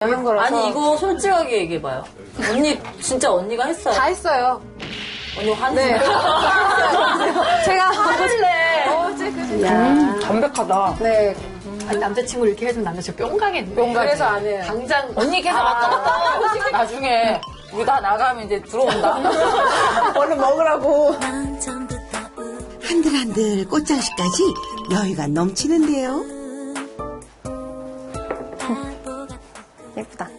하는 거라서. 아니 이거 솔직하게 얘기해봐요. 언니 진짜 언니가 했어요. 다 했어요. 언니 화는 네. 제가 화를 내. 담백하다. 네. 아니, 남자친구 이렇게 해주면 남자친구 뿅 가겠네. 그래서 안 해요. 당장. 언니 계속 왔다 갔다 하고 나중에 우리 다 나가면 이제 들어온다. 얼른 먹으라고. 한들한들 꽃장식까지 여유가 넘치는데요. 예쁘다.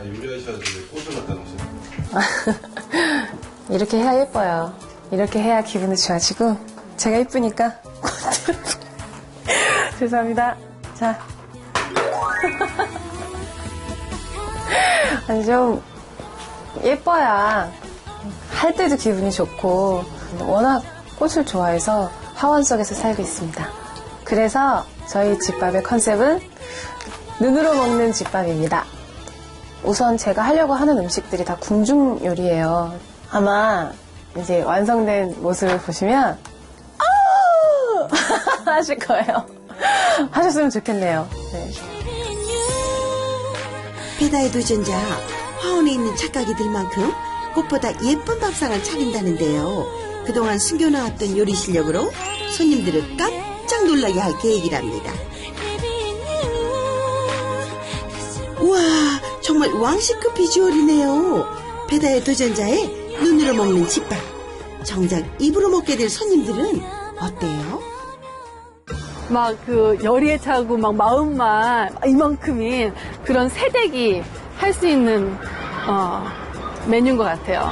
요리하셔야지 꽃을 갖다 놓으세요. 이렇게 해야 예뻐요. 이렇게 해야 기분이 좋아지고 제가 예쁘니까 죄송합니다. 자. 아니 좀 예뻐야 할 때도 기분이 좋고 워낙 꽃을 좋아해서 화원 속에서 살고 있습니다. 그래서 저희 집밥의 컨셉은 눈으로 먹는 집밥입니다. 우선 제가 하려고 하는 음식들이 다 궁중 요리예요. 아마 이제 완성된 모습을 보시면 아우 하실 거예요. 하셨으면 좋겠네요. 네. 배다의 도전자 화원에 있는 착각이들만큼 꽃보다 예쁜 밥상을 차린다는데요. 그동안 숨겨놔왔던 요리 실력으로 손님들을 깜짝 놀라게 할 계획이랍니다. 우와, 정말 왕식급 비주얼이네요. 배다의 도전자의 눈으로 먹는 집밥. 정작 입으로 먹게 될 손님들은 어때요? 막 그 열의에 차고 막 마음만 이만큼인 그런 새댁이 할 수 있는 메뉴인 것 같아요.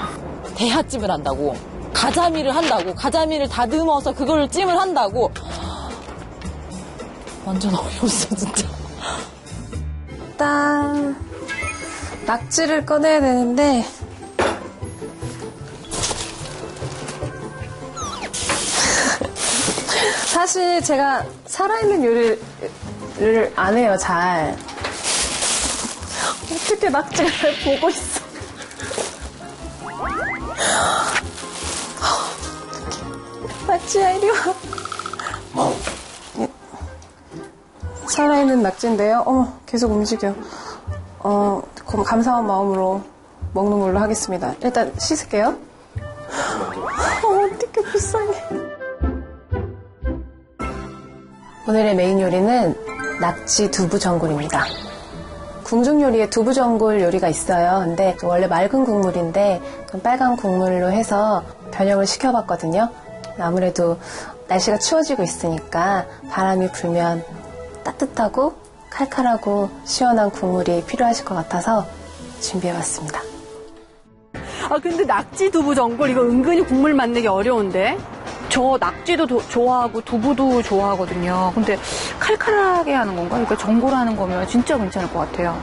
대하찜을 한다고. 가자미를 한다고. 가자미를 다듬어서 그걸 찜을 한다고. 완전 어이없어 진짜. 일단 낙지를 꺼내야 되는데 사실 제가 살아있는 요리를 안 해요, 잘. 어떻게 낙지를 보고 있어. 낙지야, 이리 와. 살아있는 낙지인데요. 계속 움직여. 감사한 마음으로 먹는 걸로 하겠습니다. 일단 씻을게요. 어떡해, 불쌍해. 오늘의 메인 요리는 낙지 두부 전골입니다. 궁중 요리에 두부 전골 요리가 있어요. 근데 원래 맑은 국물인데 빨간 국물로 해서 변형을 시켜봤거든요. 아무래도 날씨가 추워지고 있으니까 바람이 불면 따뜻하고 칼칼하고 시원한 국물이 필요하실 것 같아서 준비해봤습니다. 아, 근데 낙지 두부 전골 이거 은근히 국물 만들기 어려운데? 저 낙지도 좋아하고 두부도 좋아하거든요. 근데 칼칼하게 하는 건가? 그러니까 전골하는 거면 진짜 괜찮을 것 같아요.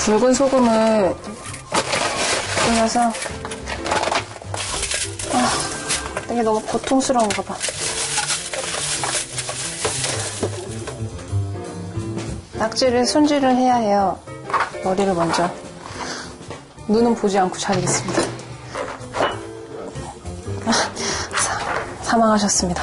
굵은 소금을 뿌려서 이게 너무 고통스러운가 봐. 낙지를 손질을 해야 해요. 머리를 먼저. 눈은 보지 않고 차리겠습니다. 사망하셨습니다.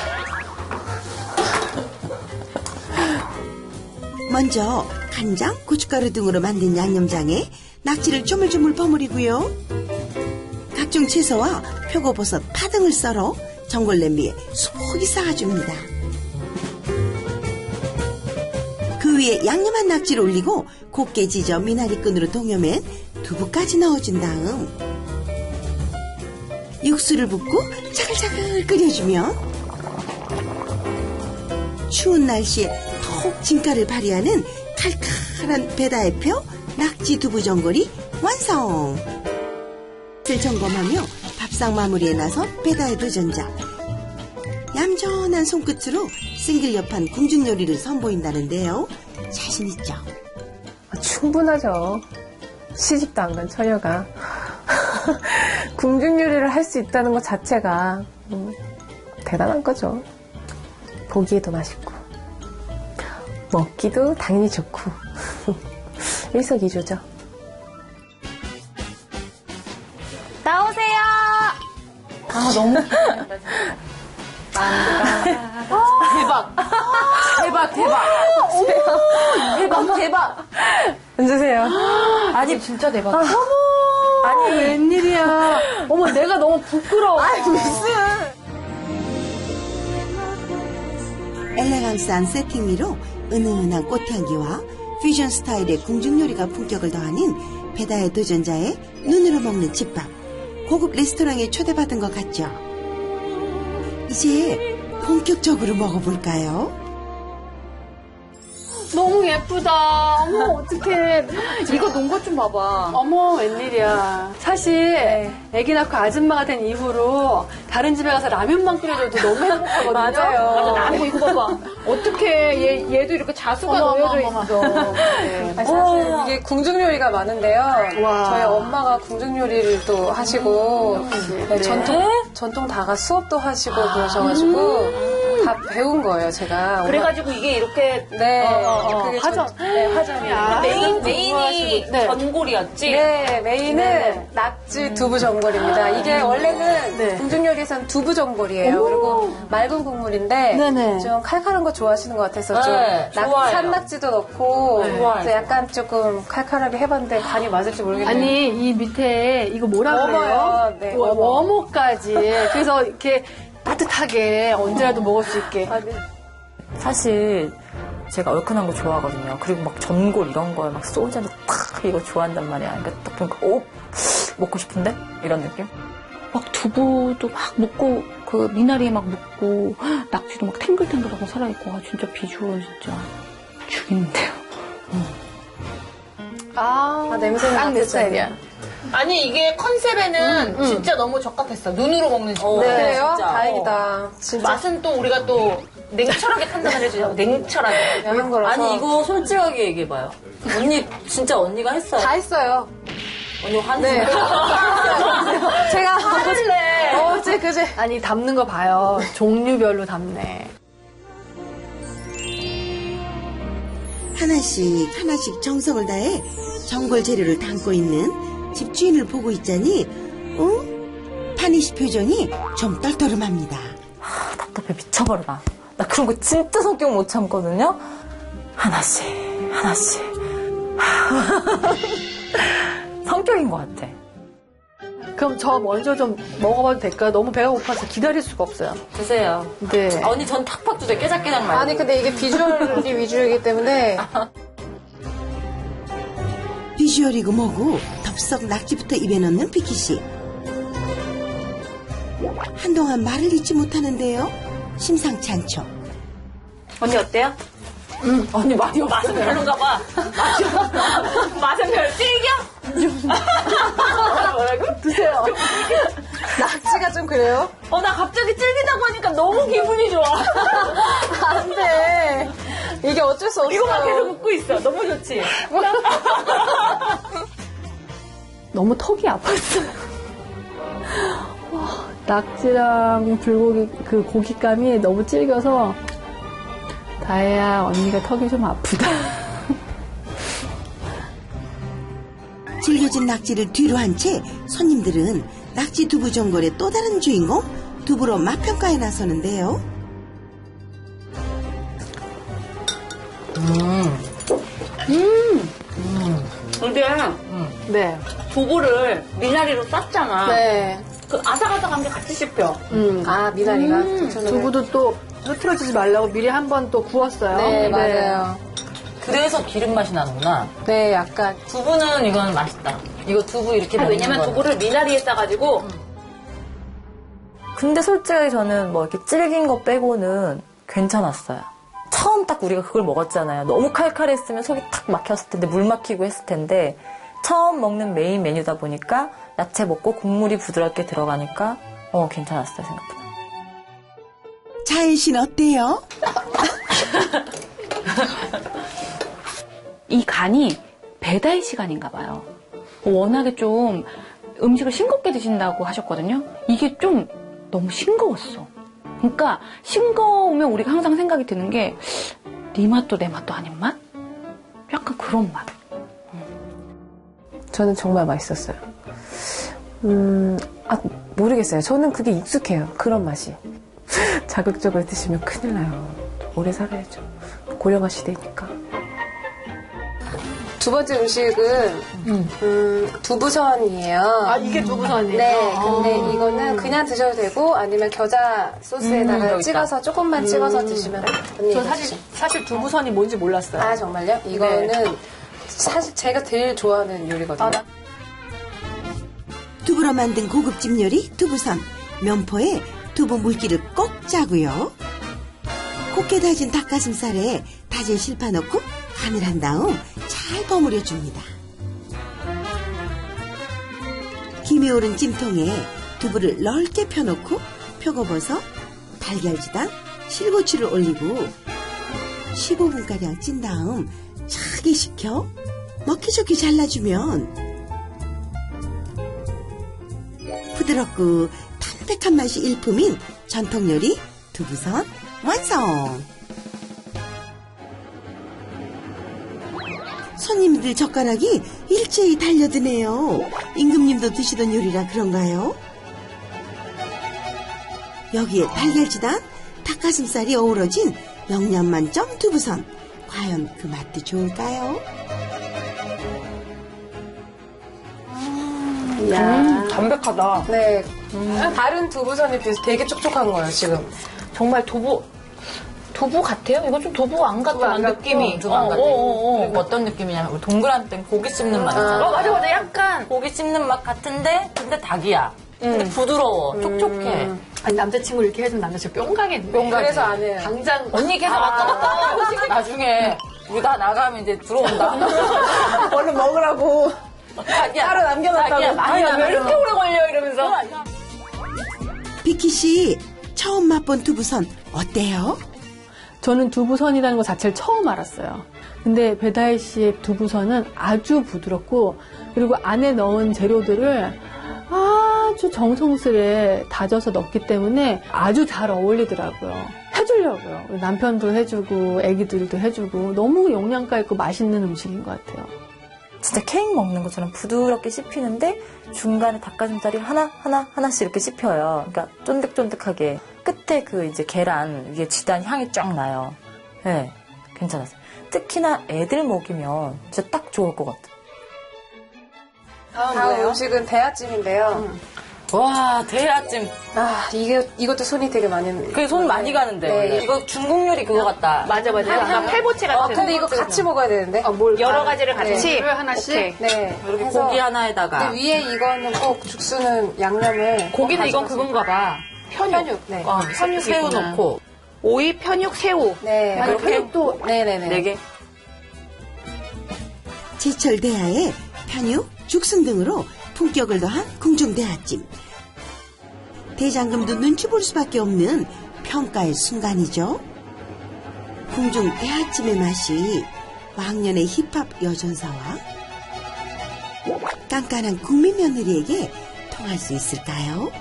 먼저 간장, 고춧가루 등으로 만든 양념장에 낙지를 조물조물 버무리고요. 각종 채소와 표고버섯, 파 등을 썰어 전골 냄비에 수북이 쌓아줍니다. 그 위에 양념한 낙지를 올리고 곱게 지져 미나리끈으로 동여맨 두부까지 넣어준 다음 육수를 붓고 차글차글 끓여주면 추운 날씨에 톡 진가를 발휘하는 칼칼한 배다의 표 낙지 두부 전골이 완성! 를 점검하며 밥상 마무리에 나서 배다의 도전자. 얌전한 손끝으로 싱글옆한 궁중 요리를 선보인다는데요. 자신 있죠? 충분하죠. 시집도 안 간 처녀가 궁중 요리를 할 수 있다는 것 자체가 대단한 거죠. 보기에도 맛있고 먹기도 당연히 좋고 일석이조죠. 나오세요. 아 너무 대박. 대박, 대박. 대박, 대박. 앉으세요. 아니, 진짜 대박. 아니, 웬일이야. 어머, 내가 너무 부끄러워. 엘레강스한 세팅 위로 은은한 꽃향기와 퓨전 스타일의 궁중요리가 품격을 더하는 배다의 도전자의 눈으로 먹는 집밥. 고급 레스토랑에 초대받은 것 같죠? 이제 본격적으로 먹어볼까요? 너무 예쁘다. 어머, 어떡해. 이거 놓은 것 좀 봐봐. 어머, 웬일이야. 사실, 애기 낳고 아줌마가 된 이후로 다른 집에 가서 라면만 끓여줘도 너무 행복하거든요. 맞아요. 어머, 이거 봐봐. 어떡해. 얘도 이렇게 자수가 놓여져 있어. 네. 사실 이게 궁중요리가 많은데요. 와. 저희 엄마가 궁중요리를 또 하시고 네, 네. 전통 다가 수업도 하시고 그러셔가지고 다 배운 거예요, 제가. 그래가지고 이게 이렇게 네, 그게 화전. 네, 화전이에요. 메인이 네. 전골이었지? 네, 메인은 네. 낙지 두부 전골입니다. 이게 원래는 네. 궁중요리에선 두부 전골이에요. 그리고 맑은 국물인데 네네. 좀 칼칼한 거 좋아하시는 것 같아서 좀 네, 좋아요. 산낙지도 넣고 네. 그래서 좋아요. 약간 조금 칼칼하게 해봤는데 간이 맞을지 모르겠네요. 아니, 이 밑에 이거 뭐라 그래요? 워머요. 네, 워머. 워머까지. 그래서 이렇게 따뜻하게 언제라도 먹을 수 있게. 아, 네. 사실 제가 얼큰한 거 좋아하거든요. 그리고 막 전골 이런 거에 막 소주도 탁 이거 좋아한단 말이야. 그러니까 딱 보니까 오 먹고 싶은데 이런 느낌? 막 두부도 막 먹고 그 미나리에 막 먹고 낙지도 막 탱글탱글하고 살아있고 아, 진짜 비주얼 진짜 죽이는데요. 아, 냄새는 딱 내 나쁘지 스타일이야. 않아요. 아니 이게 컨셉에는 진짜 너무 적합했어. 눈으로 먹는 집. 네, 그래요? 진짜. 다행이다. 진짜 맛은 또 우리가 또 냉철하게 판단을 해주자고. 냉철하게. 양한 거라서. 아니, 이거 솔직하게 얘기해봐요. 언니, 진짜 언니가 했어요. 다 했어요. 언니 한 네. 제가 화를 내. 어제 그제 아니 담는 거 봐요. 종류별로 담네. 하나씩 하나씩 정성을 다해 전골 재료를 담고 있는 집주인을 보고 있자니 타니 씨 표정이 좀 떨떠름합니다. 답답해 미쳐버려. 나 그런 거 진짜 성격 못 참거든요. 하나씩 하나씩 성격인 것 같아. 그럼 저 먼저 좀 먹어봐도 될까요? 너무 배가 고파서 기다릴 수가 없어요. 드세요. 네. 아, 언니 전 탁팍 주세요. 깨작깨작 말고. 아니 근데 이게 비주얼이 위주이기 때문에 비주얼이고 뭐고 덥석 낙지부터 입에 넣는 비키 씨. 한동안 말을 잊지 못하는데요. 심상치 않죠. 언니 어때요? 언니 많이 맛은 별론가 봐. 맛은 별 찔겨? 뭐라고? 드세요. 낙지가 좀 그래요? 나 갑자기 찔기다고 하니까 너무 기분이 좋아. 안 돼. 이게 어쩔 수 없어. 이거만 계속 웃고 있어. 너무 좋지? 너무 턱이 아팠어요. 와, 낙지랑 불고기 그 고깃감이 너무 질겨서 다혜야 언니가 턱이 좀 아프다. 질겨진 낙지를 뒤로 한 채 손님들은 낙지 두부 전골의 또 다른 주인공 두부로 맛평가에 나서는데요. 근데 네. 두부를 미나리로 쌌잖아. 네. 그 아삭아삭한 게 같이 씹혀. 아 미나리가 두부도 또 흐트러지지 말라고 미리 한 번 또 구웠어요. 네, 맞아요. 그래서 기름 맛이 나는구나. 네, 약간 두부는 이건 맛있다. 이거 두부 이렇게 먹는 왜냐면 거는. 두부를 미나리에 싸가지고 근데 솔직히 저는 뭐 이렇게 질긴 거 빼고는 괜찮았어요. 처음 딱 우리가 그걸 먹었잖아요. 너무 칼칼했으면 속이 탁 막혔을 텐데 물 막히고 했을 텐데 처음 먹는 메인 메뉴다 보니까 야채 먹고 국물이 부드럽게 들어가니까 괜찮았어요 생각보다. 자혜 씨는 어때요? 이 간이 배달 시간인가 봐요. 워낙에 좀 음식을 싱겁게 드신다고 하셨거든요. 이게 좀 너무 싱거웠어. 그러니까 싱거우면 우리가 항상 생각이 드는 게 네 맛도 내 맛도 아닌 맛? 약간 그런 맛. 저는 정말 맛있었어요. 모르겠어요. 저는 그게 익숙해요. 그런 맛이. 자극적으로 드시면 큰일 나요. 오래 살아야죠. 고령화 시대니까. 두 번째 음식은 두부선이에요. 아, 이게 두부선이에요? 네, 근데 이거는 그냥 드셔도 되고 아니면 겨자 소스에다가 여기 찍어서 조금만 찍어서 드시면 언니 저 사실 두부선이 뭔지 몰랐어요. 아 정말요? 이거는 사실 제가 제일 좋아하는 요리거든요. 두부로 만든 고급집 요리 두부선. 면포에 두부 물기를 꼭 짜고요. 곱게 다진 닭가슴살에 다진 실파 넣고 간을 한 다음 잘 버무려 줍니다. 김이 오른 찜통에 두부를 넓게 펴놓고 표고버섯, 달걀지단, 실고추를 올리고 15분가량 찐 다음 차게 식혀 먹기 좋게 잘라주면 부드럽고 담백한 맛이 일품인 전통요리 두부선 완성! 손님들 젓가락이 일제히 달려드네요. 임금님도 드시던 요리라 그런가요? 여기에 달걀지단, 닭가슴살이 어우러진 영양 만점 두부선. 과연 그 맛도 좋을까요? 담백하다. 네. 다른 두부선에 비해서 되게 촉촉한 거예요, 지금. 정말 두부 같아요? 이건 좀 두부 안 같은 느낌이. 두부 안 같아. 그리고 어떤 느낌이냐면 우리 동그란 땐 고기 씹는 맛 있잖아. 맞아. 약간. 고기 씹는 맛 같은데 근데 닭이야. 근데 부드러워, 촉촉해. 아니, 남자친구 이렇게 해준 남자친구 뿅 가겠네. 그래서 안 해요. 당장. 언니 계속 왔다 갔다 하고 나중에 우리가 나가면 이제 들어온다. 얼른 먹으라고. 따로 남겨놨다고. 자기야, 많이 왜 나면 이렇게 오래 걸려? 이러면서. 비키씨 처음 맛본 두부선 어때요? 저는 두부선이라는 것 자체를 처음 알았어요. 근데 배다혜 씨의 두부선은 아주 부드럽고 그리고 안에 넣은 재료들을 아주 정성스레 다져서 넣기 때문에 아주 잘 어울리더라고요. 해주려고요. 남편도 해주고 애기들도 해주고 너무 영양가 있고 맛있는 음식인 것 같아요. 진짜 케이크 먹는 것처럼 부드럽게 씹히는데 중간에 닭가슴살이 하나씩 이렇게 씹혀요. 그러니까 쫀득쫀득하게. 끝에 그 이제 계란 위에 지단 향이 쫙 나요. 네, 괜찮았어요. 특히나 애들 먹이면 진짜 딱 좋을 것 같아요. 다음 음식은 대하찜인데요. 와, 대하찜. 아, 이것도 손이 되게 많이. 그게 손 많이 가는데. 네. 이거 중국 요리 그거 같다. 맞아. 약간 팔보채 같은. 근데 이거 같이 먹어야 되는데. 여러 가지를 같이. 네. 하나씩. 오케이. 네. 이렇게 해서 고기 하나에다가. 근데 위에 이거는 꼭 죽수는 양념을. 고기는 꼭 이건 가져가서. 그건가 봐. 편육. 네. 편육 새우 넣고. 오이, 편육, 새우. 네. 그렇게 또. 네네네. 4개. 제철 대하에 편육, 죽순 등으로 품격을 더한 궁중 대하찜. 대장금도 눈치 볼 수밖에 없는 평가의 순간이죠. 궁중 대하찜의 맛이 왕년의 힙합 여전사와 깐깐한 국민 며느리에게 통할 수 있을까요?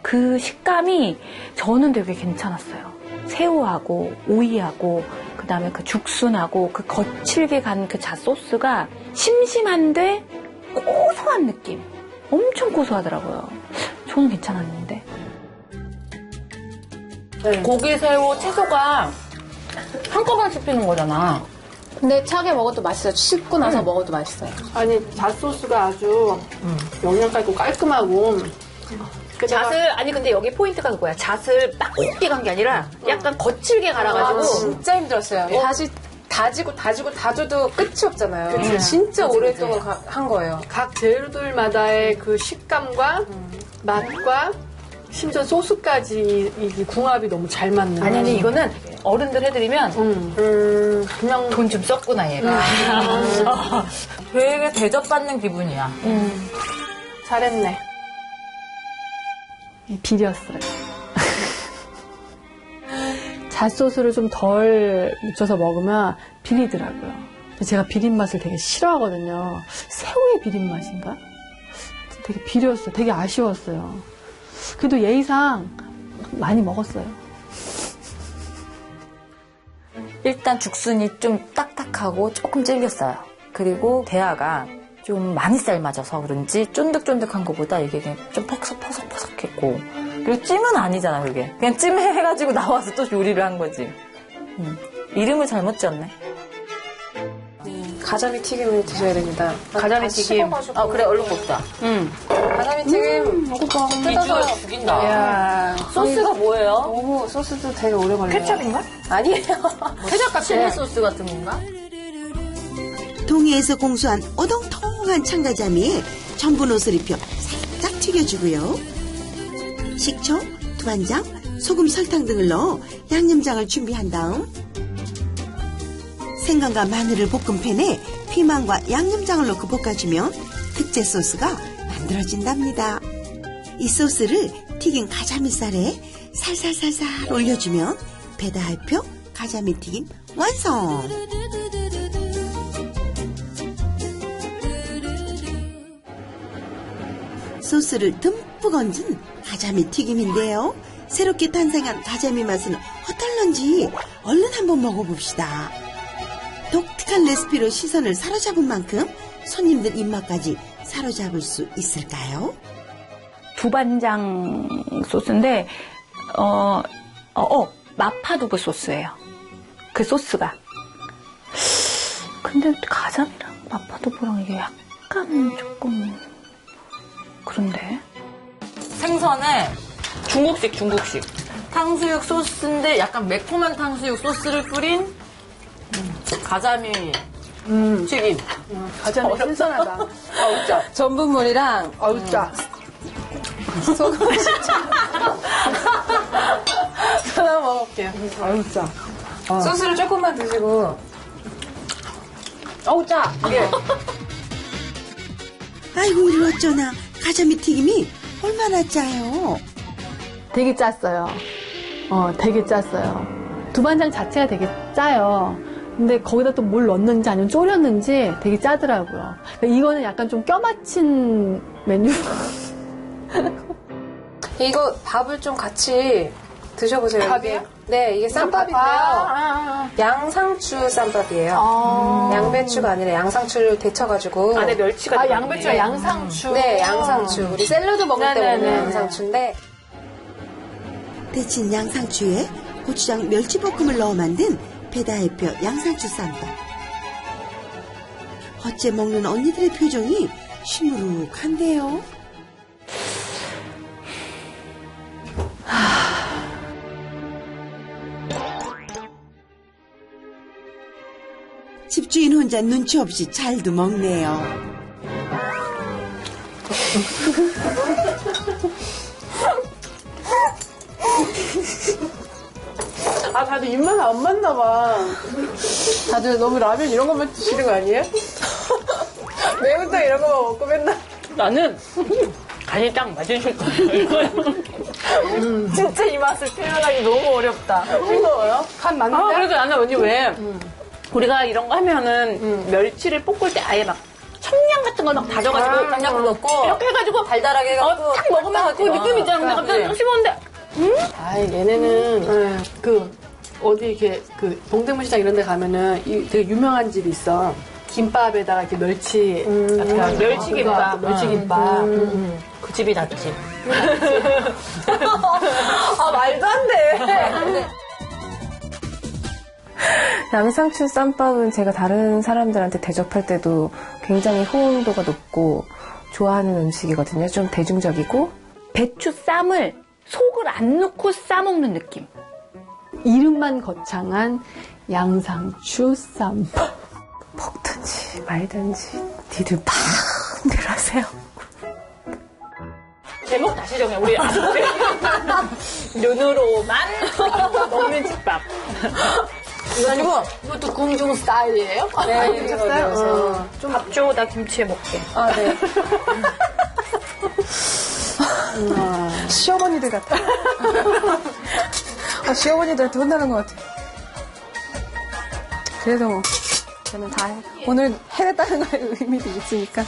그 식감이 저는 되게 괜찮았어요. 새우하고 오이하고 그다음에 그 죽순하고 그 거칠게 간 그 잣소스가 심심한데 고소한 느낌. 엄청 고소하더라고요. 저는 괜찮았는데. 고기, 새우, 채소가 한꺼번에 씹히는 거잖아. 근데 차게 먹어도 맛있어요. 씹고 나서 먹어도 맛있어요. 아니 잣소스가 아주 영양가 있고 깔끔하고 잣을 아니 근데 여기 포인트가 그거야. 잣을 딱 곱게 간 게 아니라 약간 거칠게 갈아가지고 진짜 힘들었어요. 다시 다져도 끝이 없잖아요. 진짜 오랫동안 한 거예요. 각 재료들마다의 그 식감과 맛과 심지어 소스까지 이 궁합이 너무 잘 맞는. 아니 이거는 어른들 해드리면 그냥 돈 좀 썼구나 얘가. 되게 대접받는 기분이야. 잘했네. 비렸어요. 잣소스를 좀 덜 묻혀서 먹으면 비리더라고요. 제가 비린 맛을 되게 싫어하거든요. 새우의 비린 맛인가? 되게 비렸어요. 되게 아쉬웠어요. 그래도 예의상 많이 먹었어요. 일단 죽순이 좀 딱딱하고 조금 질겼어요. 그리고 대하가 좀 많이 삶아져서 그런지 쫀득쫀득한 것보다 이게 그냥 좀 퍼석퍼석했고 그리고 찜은 아니잖아, 그게. 그냥 찜 해가지고 나와서 또 요리를 한 거지. 이름을 잘못 지었네. 가자미 튀김을 드셔야 됩니다. 가자미 튀김. 아, 그래, 얼른 먹자. 가자미 튀김 뜯어서 죽인다. 야 소스가 뭐예요? 너무 소스도 되게 오래 걸려요. 케첩인가? 아니에요. 케첩 같은 칠리 소스 같은 건가? 동해에서 공수한 오동통한 참가자미에 전분 옷을 입혀 살짝 튀겨주고요. 식초, 두반장, 소금, 설탕 등을 넣어 양념장을 준비한 다음 생강과 마늘을 볶은 팬에 피망과 양념장을 넣고 볶아주면 특제 소스가 만들어진답니다. 이 소스를 튀긴 가자미살에 살살살살 올려주면 배다할표 가자미 튀김 완성! 소스를 듬뿍 얹은 가자미 튀김인데요. 새롭게 탄생한 가자미 맛은 어떨런지 얼른 한번 먹어봅시다. 독특한 레시피로 시선을 사로잡은 만큼 손님들 입맛까지 사로잡을 수 있을까요? 두반장 소스인데, 마파두부 소스예요. 그 소스가. 근데 가자미랑 마파두부랑 이게 약간 조금 그런데. 생선에 중국식. 탕수육 소스인데 약간 매콤한 탕수육 소스를 뿌린 가자미 튀김. 가자미 신선하다. 전분물이랑 아우, 짜. 소금 하나 먹을게요. 아우, 짜. 소스를 조금만 드시고. 어우, 짜! 이게. 아이고 이리 어쩌나 가자미 튀김이 얼마나 짜요. 되게 짰어요. 되게 짰어요. 두반장 자체가 되게 짜요. 근데 거기다 또 뭘 넣었는지 아니면 졸였는지 되게 짜더라고요. 그러니까 이거는 약간 좀 껴맞힌 메뉴. 이거 밥을 좀 같이 드셔보세요. 밥이요? 네, 이게 쌈밥인데요. 양상추 쌈밥이에요. 양배추가 아니라 양상추를 데쳐가지고. 안에 멸치가. 아, 양배추와 양상추. 네, 양상추. 우리 샐러드 먹을 때 네네네. 먹는 양상추인데. 데친 양상추에 고추장 멸치볶음을 넣어 만든 배다해표 양상추 쌈밥. 어째 먹는 언니들의 표정이 시무룩한데요. 집주인 혼자 눈치 없이 잘도 먹네요. 아, 다들 입맛 안 맞나 봐. 다들 너무 라면 이런 것만 드시는 거 아니에요? 매운탕 이런 거만 먹고 맨날. 나는 간이 딱 맞으실 거예요. 진짜 이 맛을 표현하기 너무 어렵다. 싱거워요? 간 맞는데? 그래서 나는 언니 왜 우리가 이런 거 하면은 멸치를 볶을 때 아예 막 청양 같은 거 막 다져가지고 깜짝 넣고 이렇게 해가지고 달달하게 해가지고 탁 먹으면 그 느낌 있잖아. 근데 갑자기 좀 씹었는데 아이, 얘네는, 어디 이렇게, 동대문 시장 이런 데 가면은 되게 유명한 집이 있어. 김밥에다가 이렇게 멸치. 멸치김밥. 멸치김밥. 그 집이 낫지. 아 말도 안 돼. 양상추 쌈밥은 제가 다른 사람들한테 대접할 때도 굉장히 호응도가 높고 좋아하는 음식이거든요. 좀 대중적이고. 배추 쌈을 속을 안 넣고 싸먹는 느낌. 이름만 거창한 양상추 쌈밥. 먹든지 말든지 니들 마음대로 하세요. 제목 다시 정해. 우리 눈으로만 먹는 집밥. 그리고 이것도 궁중 스타일이에요? 네, 괜찮아요. 밥 줘, 나 김치에 먹게. 아, 네. 시어머니들 같아. 시어머니들한테 혼나는 것 같아. 그래도 뭐, 저는 다 오늘 해냈다는 거에 의미도 있으니까.